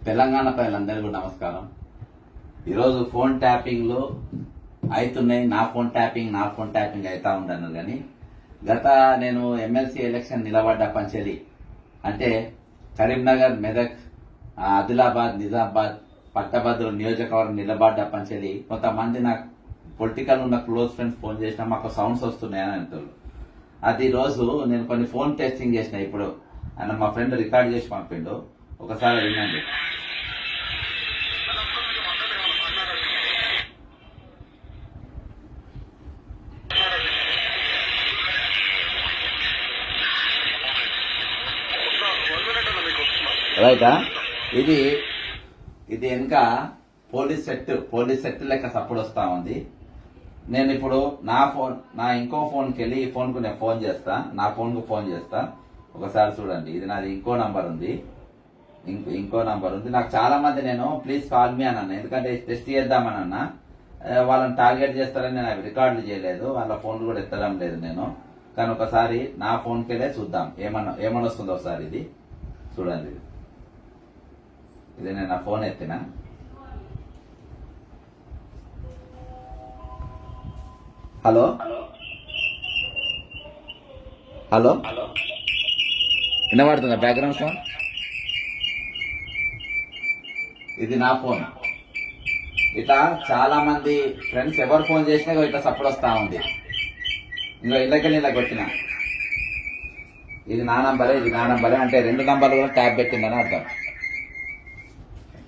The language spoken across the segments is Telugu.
తెలంగాణ ప్రజలందరికీ నమస్కారం. ఈరోజు ఫోన్ ట్యాపింగ్లు అవుతున్నాయి. నా ఫోన్ ట్యాపింగ్ అవుతా ఉండను. కానీ నేను ఎమ్మెల్సీ ఎలక్షన్ నిలబడ్డ పంచలి అంటే కరీంనగర్, మెదక్, ఆదిలాబాద్, నిజామాబాద్, పట్టభద్రుల నియోజకవర్గం నిలబడ్డ పంచలి కొంతమంది నాకు పొలిటికల్ ఉన్న క్లోజ్ ఫ్రెండ్స్ ఫోన్ చేసినా మాకు సౌండ్స్ వస్తున్నాయని అంటారు. అది రోజు నేను కొన్ని ఫోన్ టెస్టింగ్ చేసిన. ఇప్పుడు ఆయన మా ఫ్రెండ్ రికార్డ్ చేసి పంపిండు, ఒకసారి వినండి. రైటా? ఇది వెనుక పోలీస్ సెట్ లెక్క సపోర్ట్ వస్తా ఉంది. నేను ఇప్పుడు నా ఇంకో ఫోన్కి వెళ్ళి ఈ ఫోన్కు నేను ఫోన్ చేస్తా, నా ఫోన్కు ఫోన్ చేస్తా. ఒకసారి చూడండి, ఇది నాది ఇంకో నంబర్ ఉంది. నాకు చాలా మంది నేను ప్లీజ్ కాల్ మీ అని అన్నా, ఎందుకంటే టెస్ట్ చేద్దామని అన్నా. వాళ్ళని టార్గెట్ చేస్తారని నేను అవి రికార్డులు చేయలేదు, వాళ్ళ ఫోన్లు కూడా ఎత్తడం లేదు నేను. కానీ ఒకసారి నా ఫోన్కి వెళ్ళే చూద్దాం ఏమన్నా వస్తుందో. ఒకసారి ఇది చూడండి, ఇది నేను నా ఫోన్ ఎత్తినా. హలో హలో, వినబడుతుందా బ్యాక్గ్రౌండ్ సౌండ్? ఇది నా ఫోన్. ఇట్లా చాలా మంది ఫ్రెండ్స్ ఎవరు ఫోన్ చేసినా ఇట్లా సపోర్ట్ వస్తా ఉంది. ఇంకా ఇళ్ళకెళ్ళి ఇలా కొట్టిన, ఇది నా నంబరే అంటే 2 నంబర్లు కూడా ట్యాబ్ పెట్టిందని అర్థం.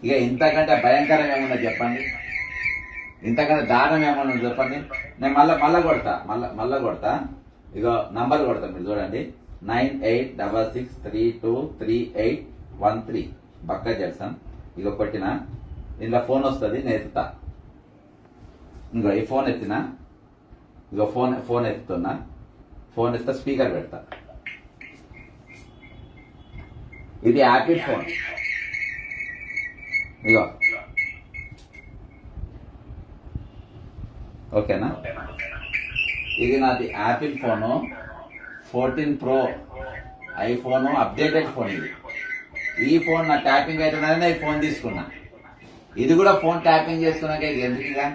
ఇక ఇంతకంటే భయంకరం ఏమన్నా చెప్పండి, ఇంతకంటే దారుణం ఏమన్నా చెప్పండి. నేను మళ్ళా కొడతా. ఇక నంబర్ కొడతా, మీరు చూడండి. 9866323813 బక్క జడ్సన్. ఇక కొట్టిన ఇంట్లో ఫోన్ వస్తుంది, నేను ఎత్తుతా. ఇంకో ఈ ఫోన్ ఎత్తినా, ఇక ఫోన్ ఎత్తుతున్నా. ఫోన్ ఎత్తా, స్పీకర్ పెడతా. ఇది యాపిల్ ఫోన్. ఇగో ఓకేనా? ఇది నాది Apple phone, 14 Pro iPhone updated phone. ఈ ఫోన్ నా ట్యాపింగ్ అవుతుందని ఈ ఫోన్ తీసుకున్నా. ఇది కూడా ఫోన్ ట్యాపింగ్ చేసుకున్నాక ఎందుకుగా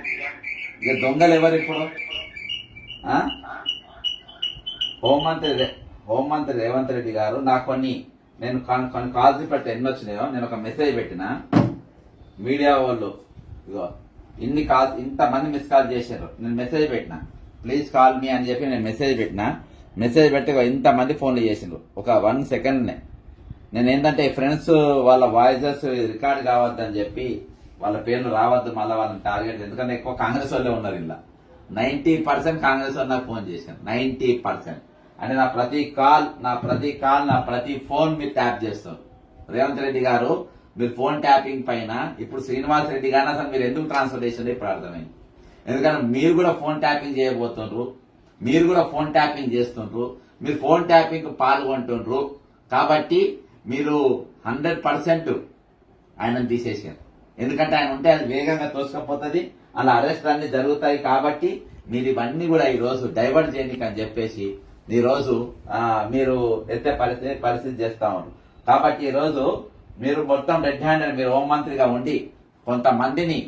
ఇక దొంగలు ఎవరు ఇప్పుడు? హోంమంత్రి రేవంత్ రెడ్డి గారు నాకు కొన్ని కాల్స్ పెట్టి ఎన్ని వచ్చినాయో నేను ఒక మెసేజ్ పెట్టిన. మీడియా వాళ్ళు ఇగో ఇన్ని కాల్స్, ఇంతమంది మిస్ కాల్ చేశారు. నేను మెసేజ్ పెట్టిన, ప్లీజ్ కాల్ మీ అని చెప్పి నేను మెసేజ్ పెట్టిన. మెసేజ్ పెట్టి ఇంతమంది ఫోన్లు చేసిండ్రు ఒక 1 సెకండ్నే. నేను ఏంటంటే ఫ్రెండ్స్ వాళ్ళ వాయిసెస్ రికార్డ్ కావద్దని చెప్పి, వాళ్ళ పేర్లు రావద్దు, మళ్ళీ వాళ్ళని టార్గెట్. ఎందుకంటే ఎక్కువ కాంగ్రెస్ వాళ్ళే ఉన్నారు ఇలా. 90% కాంగ్రెస్ వాళ్ళు నాకు ఫోన్ చేశాను. 90% అంటే నా ప్రతి ఫోన్ మీరు ట్యాప్ చేస్తారు. రేవంత్ రెడ్డి గారు మీరు ఫోన్ ట్యాపింగ్ పైన ఇప్పుడు శ్రీనివాస్ రెడ్డి గారిని అసలు మీరు ఎందుకు ట్రాన్స్ఫర్ చేసిందో ఇప్పుడు అర్థమైంది. ఎందుకంటే మీరు కూడా ఫోన్ ట్యాపింగ్ చేయబోతుండ్రు, మీరు కూడా ఫోన్ ట్యాపింగ్ చేస్తుండ్రు, మీరు ఫోన్ ట్యాపింగ్ పాల్గొంటుండ్రు. కాబట్టి మీరు 100% ఆయనను తీసేసారు. ఎందుకంటే ఆయన ఉంటే అది వేగంగా తోసుకపోతుంది, అలా అరెస్ట్ అన్ని జరుగుతాయి. కాబట్టి మీరు ఇవన్నీ కూడా ఈ రోజు డైవర్ట్ చేయడానికి అని చెప్పేసి ఈ రోజు మీరు ఎత్తే పరిస్థితి చేస్తా ఉన్నారు. కాబట్టి ఈ రోజు మీరు మొత్తం రెడ్ హ్యాండెడ్, మీరు హోంమంత్రిగా ఉండి కొంతమందిని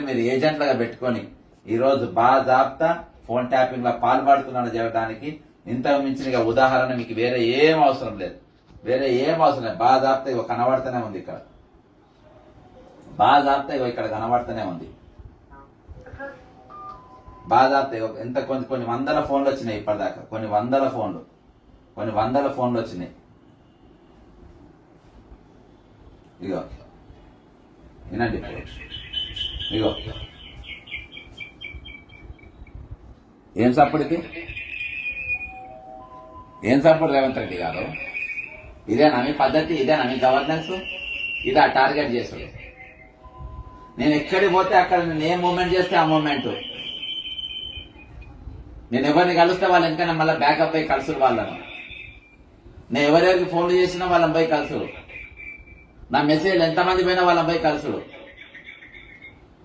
మీరు ఏజెంట్లుగా పెట్టుకొని ఈ రోజు బాజాబ్తా ఫోన్ ట్యాపింగ్ లో పాల్పడుతున్నాడు చెప్పడానికి ఇంతకు మించిన ఉదాహరణ మీకు వేరే ఏం అవసరం లేదు. బాజాబ్తా ఇగో కనబడుతూనే ఉంది ఇక్కడ. ఇక్కడ కనబడుతూనే ఉంది. బాజాబ్తా ఎంత కొన్ని వందల ఫోన్లు వచ్చినాయి ఇప్పటిదాకా. కొన్ని వందల ఫోన్లు వచ్చినాయి. ఇగో వినండి, ఇగో ఏం సపోర్ట్ రేవంత్ రెడ్డి గారు? ఇదేనా మీ పద్ధతి? ఇదేనా మీ గవర్నెన్స్? ఇదా టార్గెట్ చేసాడు? నేను ఎక్కడికి పోతే అక్కడ నేను ఏ మూమెంట్ చేస్తే ఆ మూమెంట్, నేను ఎవరిని కలిస్తే వాళ్ళ ఎందుకన్నా మళ్ళీ బ్యాకప్ అయి కలుసుడు వాళ్ళను. నేను ఎవరెవరికి ఫోన్లు చేసినా వాళ్ళని పోయి కలుసుడు, నా మెసేజ్ ఎంతమంది పోయినా వాళ్ళని పోయి కలుసుడు.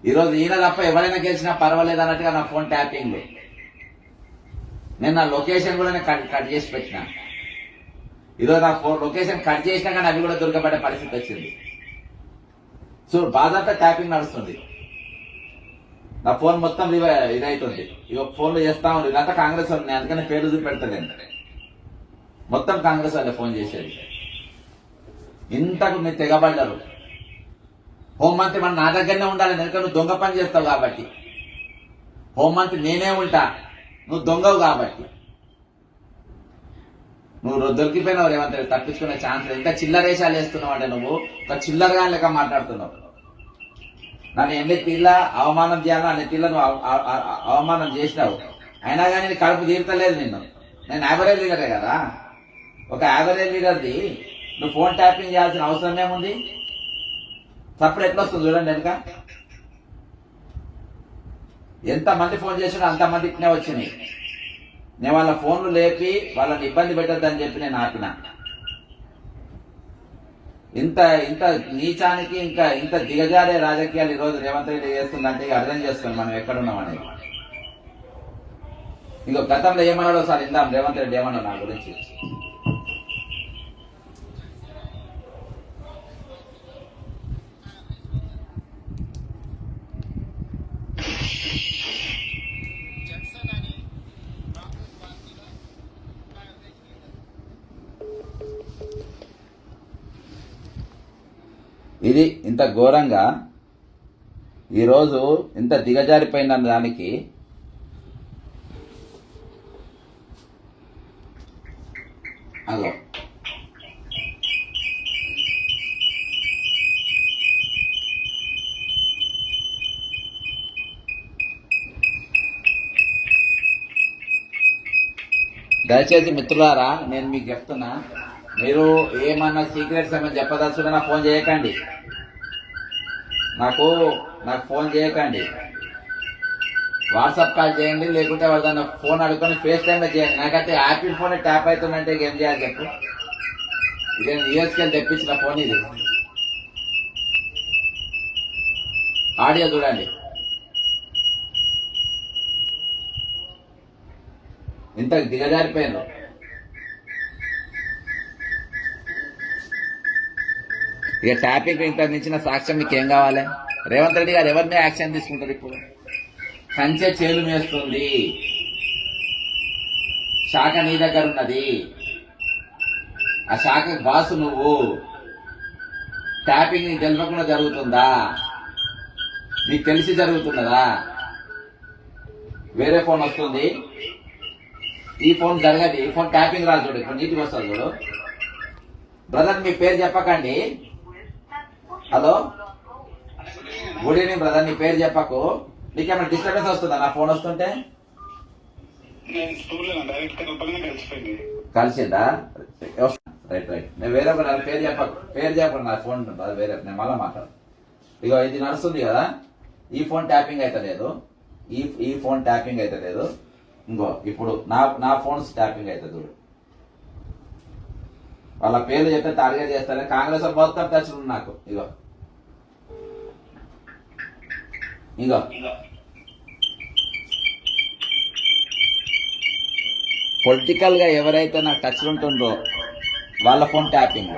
ఈరోజు ఈయన తప్ప ఎవరైనా గెలిచినా పర్వాలేదు అన్నట్టుగా నా ఫోన్ ట్యాపింగ్. నేను నా లొకేషన్ కూడా కట్ చేసి పెట్టినా. ఈరోజు నా లొకేషన్ కట్ చేసినా కానీ అవి కూడా దొరకబడే పరిస్థితి వచ్చింది. సో బాధంతా ట్యాపింగ్ నడుస్తుంది. నా ఫోన్ మొత్తం ఇదైతుంది. ఇక ఫోన్లు చేస్తా ఉంది. ఇదంతా కాంగ్రెస్ వాళ్ళు. నేను అందుకని పేరు చూపెడతాను. మొత్తం కాంగ్రెస్ వాళ్ళే ఫోన్ చేసేది. ఇంతకు మీరు తెగబడ్డారు. హోంమంత్రి మన నా దగ్గరనే ఉండాలి, ఎందుకంటే నువ్వు దొంగ పని చేస్తావు కాబట్టి. హోంమంత్రి నేనే ఉంటా, నువ్వు దొంగవు కాబట్టి. నువ్వు దొరికిపోయినావు రేవంత్ రెడ్డి, తప్పించుకునే ఛాన్స్ లేదు. ఇంకా చిల్లరేషాలు వేస్తున్నావు అంటే నువ్వు ఒక చిల్లరగా లెక్క మాట్లాడుతున్నావు. నన్ను ఎన్ని తీళ్ళ అవమానం చేయాలో అన్ని తీళ్ళ నువ్వు అవమానం చేసినావు. అయినా కానీ నీ కడుపు తీరుతలేదు నిన్ను. నేను యావరేజ్ లీడరే కదా. ఒక యావరేజ్ లీడర్ది నువ్వు ఫోన్ ట్యాపింగ్ చేయాల్సిన అవసరం ఏముంది? తప్పుడు ఎట్లా వస్తుంది చూడండి. వెనుక ఎంతమంది ఫోన్ చేసినా అంతమంది ఇట్నే వచ్చినాయి. నేను వాళ్ళ ఫోన్లు లేపి వాళ్ళని ఇబ్బంది పెట్టద్దని చెప్పి నేను ఆపిన. ఇంత ఇంత నీచానికి ఇంకా ఇంత దిగజారే రాజకీయాలు ఈరోజు రేవంత్ రెడ్డి చేస్తుందంటే ఇక అర్థం చేసుకోండి మనం ఎక్కడున్నాం అనేది. ఇంకో గతంలో ఏమన్నాడో సార్ ఇందాం. రేవంత్ రెడ్డి ఏమన్నాడు నా గురించి? ఇది ఇంత ఘోరంగా ఈరోజు ఇంత దిగజారిపోయిన దానికి అదో దయచేసి మిత్రులారా, నేను మీకు చెప్తున్నా, మీరు ఏమన్నా సీక్రెట్స్ ఏమైనా చెప్పదలుచుకున్నా ఫోన్ చేయకండి. నాకు ఫోన్ చేయకండి. వాట్సాప్ కాల్ చేయండి, లేకుంటే వాళ్ళ ఫోన్ అడుగుకొని ఫేస్ టైంలో చేయండి. నాకైతే యాపిల్ ఫోన్ ట్యాప్ అవుతుందంటే ఏం చేయాలి చెప్పు? ఇదే యూఎస్కి వెళ్ళి తెప్పించిన ఫోన్ ఇది. ఆడియో చూడండి. ఇంత దిగజారిపోయాను. ఇక ట్యాపింగ్ ఇంత మించిన సాక్ష్యం మీకు ఏం కావాలి? రేవంత్ రెడ్డి గారు ఎవరి మీద యాక్షన్ తీసుకుంటారు? ఇప్పుడు కంచె చేలు మేస్తుంది. శాఖ నీ దగ్గర ఉన్నది. ఆ శాఖ బాసు నువ్వు. ట్యాపింగ్ నీకు తెలియకుండా జరుగుతుందా? నీకు తెలిసి జరుగుతున్నదా? వేరే ఫోన్ వస్తుంది, ఈ ఫోన్ జరగదు. ఈ ఫోన్ ట్యాపింగ్ రాదు చూడు. ఇప్పుడు నీటికి వస్తుంది చూడు. బ్రదర్ మీ పేరు చెప్పకండి. Hello, good evening brother. నీ పేరు చెప్పకు. నీకేమైనా డిస్టర్బెన్స్ వస్తుందా నా ఫోన్ వస్తుంటే? కలిసిందా? Right right. నేను వేరే పేరు చెప్పకు నా ఫోన్ ఉంటుంది వేరే. నేను మళ్ళీ మాట్లాడు. ఇక ఇది నడుస్తుంది కదా, ఈ ఫోన్ ట్యాపింగ్ అయితే లేదు, ఈ ఫోన్ ట్యాపింగ్ అయితే లేదు. ఇంకో ఇప్పుడు నా ఫోన్స్ ట్యాపింగ్ అవుతుంది చూడు. వాళ్ళ పేర్లు చెప్తే టార్గెట్ చేస్తారని కాంగ్రెస్ మొత్తం టచ్ ఉంది నాకు. ఇగో పొలిటికల్ గా ఎవరైతే నాకు టచ్ ఉంటుండ్రో వాళ్ళ ఫోన్ ట్యాపింగ్.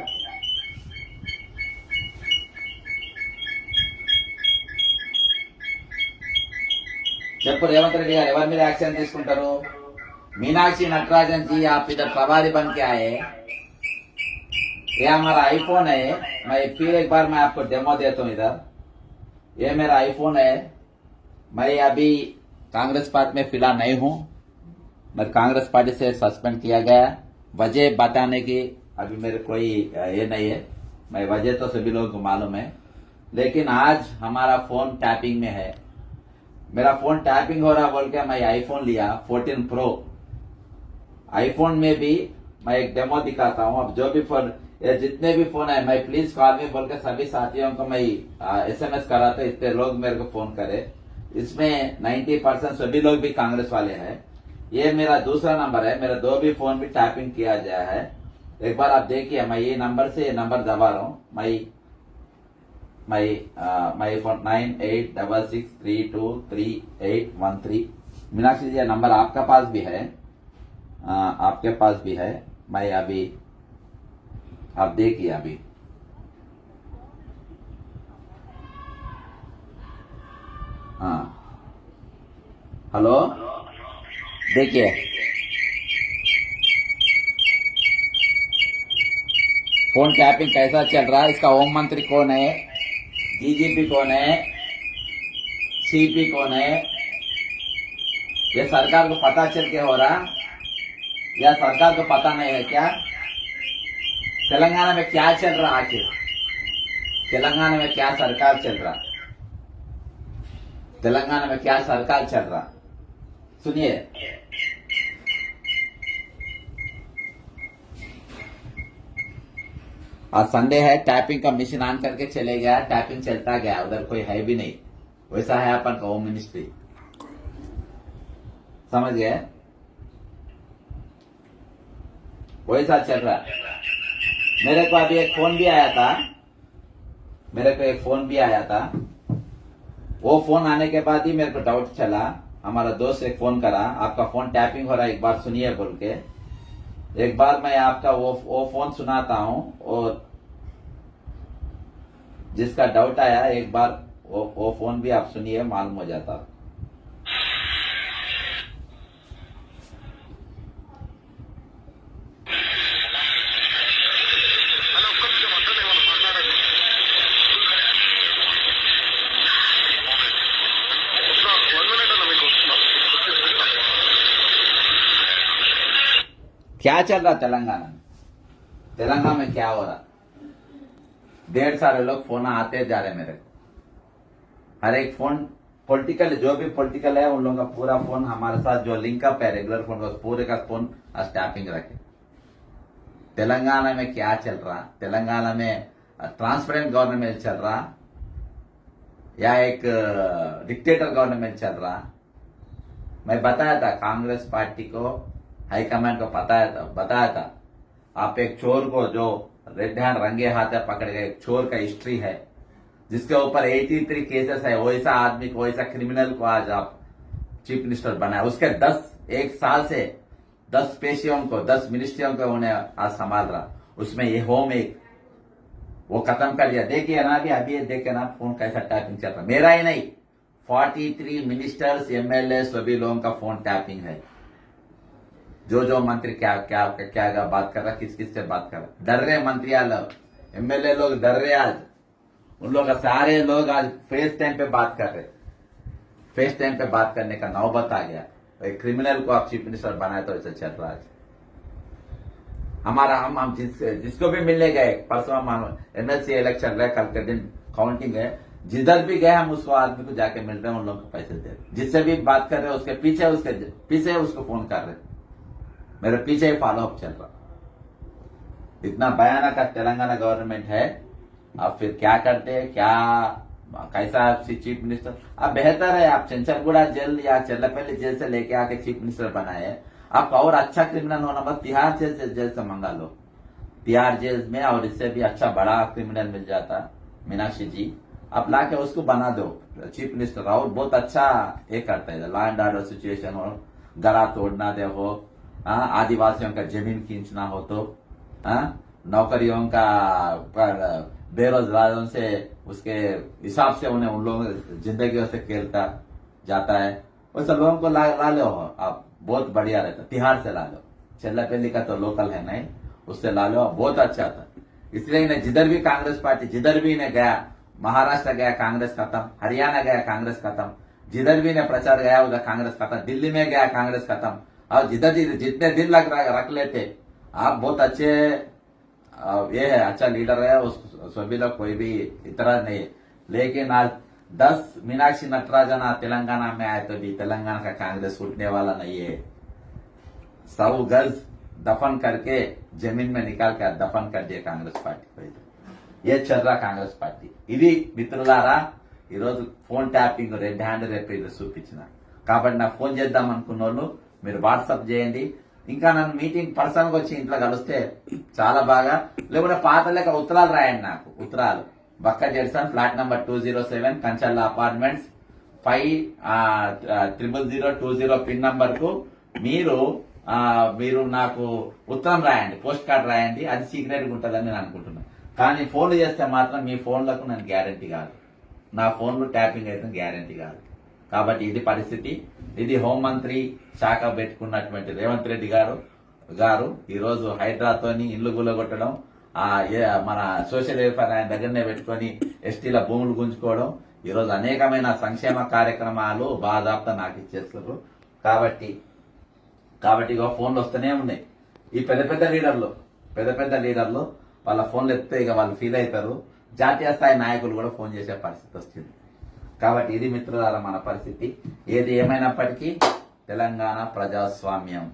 చెప్పు రేవంత్ రెడ్డి గారు ఎవరి మీద యాక్షన్ తీసుకుంటారు? मीनाक्षी नटराजन जी, आप इधर प्रभारी बन के आए। ये हमारा आईफोन है। मैं फिर एक बार मैं आपको डेमो देता हूँ इधर। ये मेरा आईफोन है। मैं अभी कांग्रेस पार्टी में फिलहाल नहीं हूँ। मैं कांग्रेस पार्टी से सस्पेंड किया गया। वजह बताने की अभी मेरे कोई ये नहीं है। मैं वजह तो सभी लोगों को मालूम है, लेकिन आज हमारा फोन टैपिंग में है। मेरा फोन टैपिंग हो रहा बोल के मैं आईफोन लिया 14 प्रो। आईफोन में भी मैं एक डेमो दिखाता हूँ। अब जो भी फोन, जितने भी फोन है, मैं प्लीज कॉल में बोल के सभी साथियों को मैं SMS करा था, इतने लोग मेरे को फोन करे। इसमें 90% सभी लोग भी कांग्रेस वाले हैं। ये मेरा दूसरा नंबर है। मेरा 2 भी फोन भी टैपिंग किया गया है। एक बार आप देखिए, मैं ये नंबर से ये नंबर दबा रहा हूँ। my phone 9866323813। Meenakshi ji, number आपका पास भी है, आपके पास भी है। मैं अभी आप देखिए, अभी हेलो, देखिए फोन टैपिंग कैसा चल रहा है, इसका होम मंत्री कौन है, डीजीपी कौन है, सीपी कौन है, ये सरकार को पता चल के हो रहा या सरकार को पता नहीं है क्या? तेलंगाना में क्या चल रहा आखिर? तेलंगाना में क्या सरकार चल रहा? तेलंगाना में क्या सरकार चल रहा? सुनिए, आज संडे है, टैपिंग का मशीन ऑन करके चले गया, टैपिंग चलता गया, उधर कोई है भी नहीं। वैसा है अपन का होम मिनिस्ट्री, समझ गए? वैसा चल रहा। मेरे को अभी एक फोन भी आया था, वो फोन आने के बाद ही मेरे को डाउट चला। हमारा दोस्त एक फोन करा, आपका फोन टैपिंग हो रहा है, एक बार सुनिए बोल के। एक बार मैं आपका वो फोन सुनाता हूं, और जिसका डाउट आया एक बार वो फोन भी आप सुनिए, मालूम हो जाता। क्या चल रहा तेलंगाना में? तेलंगाना में क्या हो रहा? 1.5 सारे लोग फोन आते जा रहे मेरे को। हर एक फोन पॉलिटिकल, जो भी पॉलिटिकल है उन लोगों का पूरा फोन हमारे साथ जो लिंकअप है रेगुलर फोन का, पूरे का फोन स्टैपिंग रखे। तेलंगाना में क्या चल रहा? तेलंगाना में ट्रांसपेरेंट गवर्नमेंट चल रहा या एक डिक्टेटर गवर्नमेंट चल रहा? मैं बताया था कांग्रेस पार्टी को, हाईकमांड को बताया था आप एक चोर को जो रेड हैंड रंगे हाथ पकड़ गए, एक चोर का हिस्ट्री है जिसके ऊपर 83 केसेस है, वैसा आदमी को, वैसा क्रिमिनल को आज आप चीफ मिनिस्टर बनाए। उसके एक साल से 10 पेशियों को, 10 मिनिस्ट्रियों को उन्हें आज संभाल रहा। उसमें ये होम एक वो खत्म कर दिया। देखिए ना अभी देखिए ना फोन कैसा टैपिंग चल रहा। मेरा ही नहीं, 43 मिनिस्टर्स, एमएलए सभी लोगों का फोन टैपिंग है। जो मंत्री क्या बात कर रहा, किस से बात कर रहा, डर रहे मंत्री लोग, एमएलए लोग डर रहे। आज उन लोग सारे लोग आज फेस टाइम पे बात कर रहे। फेस टाइम पे बात करने का नौबत आ गया। एक क्रिमिनल को आप चीफ मिनिस्टर बनाए तो ऐसा चल रहा है। हमारा हम जिसको भी मिलने गए, परसों हम एमएलसी इलेक्शन रहे, कल के दिन काउंटिंग है, जिधर भी गए हम उसको आदमी को जाके मिल रहे हैं, उन लोगों को पैसे दे रहे। जिससे भी बात कर रहे उसके पीछे उसको फोन कर रहे, मेरे पीछे ही फॉलो अप चल रहा। इतना भयानक तेलंगाना गवर्नमेंट है। आप फिर क्या करते हैं, कैसा चीफ मिनिस्टर? अब बेहतर है आप चंचलगुड़ा जेल या चल्लापल्ली जेल से लेके आके चीफ मिनिस्टर बनाए। आप और अच्छा क्रिमिनल होना, बस तिहाड़ जेल से मंगा लो। तिहाड़ जेल में और इससे भी अच्छा बड़ा क्रिमिनल मिल जाता, मीनाक्षी जी, आप लाके उसको बना दो चीफ मिनिस्टर। और बहुत अच्छा ये करता है, लॉ एंड ऑर्डर सिचुएशन हो, गला तोड़ना दे हो, आदिवासियों का जमीन खींचना हो तो, नौकरियों का बेरोजगारों से उसके हिसाब से उन्हें उन लोगों जिंदगी से खेलता जाता है, वैसे लोगों को ला लो आप, बहुत बढ़िया रहता। तिहाड़ से ला लो, चल्लापल्ली का तो लोकल है नहीं, उससे ला लो, बहुत अच्छा था। इसलिए इन्हें जिधर भी कांग्रेस पार्टी, जिधर भी इन्हें गया, महाराष्ट्र गया कांग्रेस खत्म, हरियाणा गया कांग्रेस खत्म, जिधर भी इन्हें प्रचार गया उधर कांग्रेस खत्म, दिल्ली में गया कांग्रेस खत्म। और जितने दिन रख लेते आप, बहुत अच्छे ये है, अच्छा लीडर है, उस सभी लोग कोई भी इतराज नहीं। लेकिन आज 10 मीनाक्षी नटराजन तेलंगाना में आए तो भी तेलंगाना का कांग्रेस उठने वाला नहीं है। 100 गज दफन करके जमीन में निकाल कर दफन कर दिया कांग्रेस पार्टी को। ये चल रहा कांग्रेस पार्टी। ఇది మిత్రులారా ఈరోజు ఫోన్ ట్యాపింగ్ రెడ్ హ్యాండ్ రేపు ఇది చూపించిన కాబట్టి నాకు ఫోన్ చేద్దాం అనుకున్న వాళ్ళు మీరు వాట్సాప్ చేయండి. ఇంకా నన్ను మీటింగ్ పర్సన్ గా వచ్చి ఇంట్లో కలిస్తే చాలా బాగా, లేకుంటే పాత లెక్క ఉత్తరాలు రాయండి నాకు. ఉత్తరాలు బక్క జెడ్సన్, flat number 207, కంచల్ల apartments, 500020 pin number కు మీరు నాకు ఉత్తరం రాయండి, పోస్ట్ కార్డ్ రాయండి. అది సీక్రెట్ గా ఉంటుందని నేను అనుకుంటున్నాను. కానీ ఫోన్లు చేస్తే మాత్రం మీ ఫోన్లకు నేను గ్యారంటీ కాదు, నా ఫోన్లు ట్యాపింగ్ అయితే గ్యారంటీ కాదు. కాబట్టి ఇది పరిస్థితి. ఇది హోంమంత్రి శాఖ పెట్టుకున్నటువంటి రేవంత్ రెడ్డి గారు ఈ రోజు హైడ్రాతోని ఇల్లు గుల్లగొట్టడం, మన సోషల్ వెల్ఫేర్ ఆయన దగ్గరనే పెట్టుకొని ఎస్టీల భూములు గుంజుకోవడం, ఈ రోజు అనేకమైన సంక్షేమ కార్యక్రమాలు బాధాప్త నాకు ఇచ్చేస్తున్నారు. కాబట్టి ఇక ఫోన్లు వస్తూనే ఉన్నాయి. ఈ పెద్ద పెద్ద లీడర్లు వాళ్ళ ఫోన్లు ఎత్తే ఇక వాళ్ళు ఫీల్ అవుతారు. జాతీయ స్థాయి నాయకులు కూడా ఫోన్ చేసే పరిస్థితి వచ్చింది. కాబట్టి ఇది మిత్రులారా మన పరిస్థితి. ఏది ఏమైనప్పటికీ తెలంగాణ ప్రజాస్వామ్యం.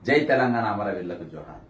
జై తెలంగాణ, అమరవీరులకు జోహార్.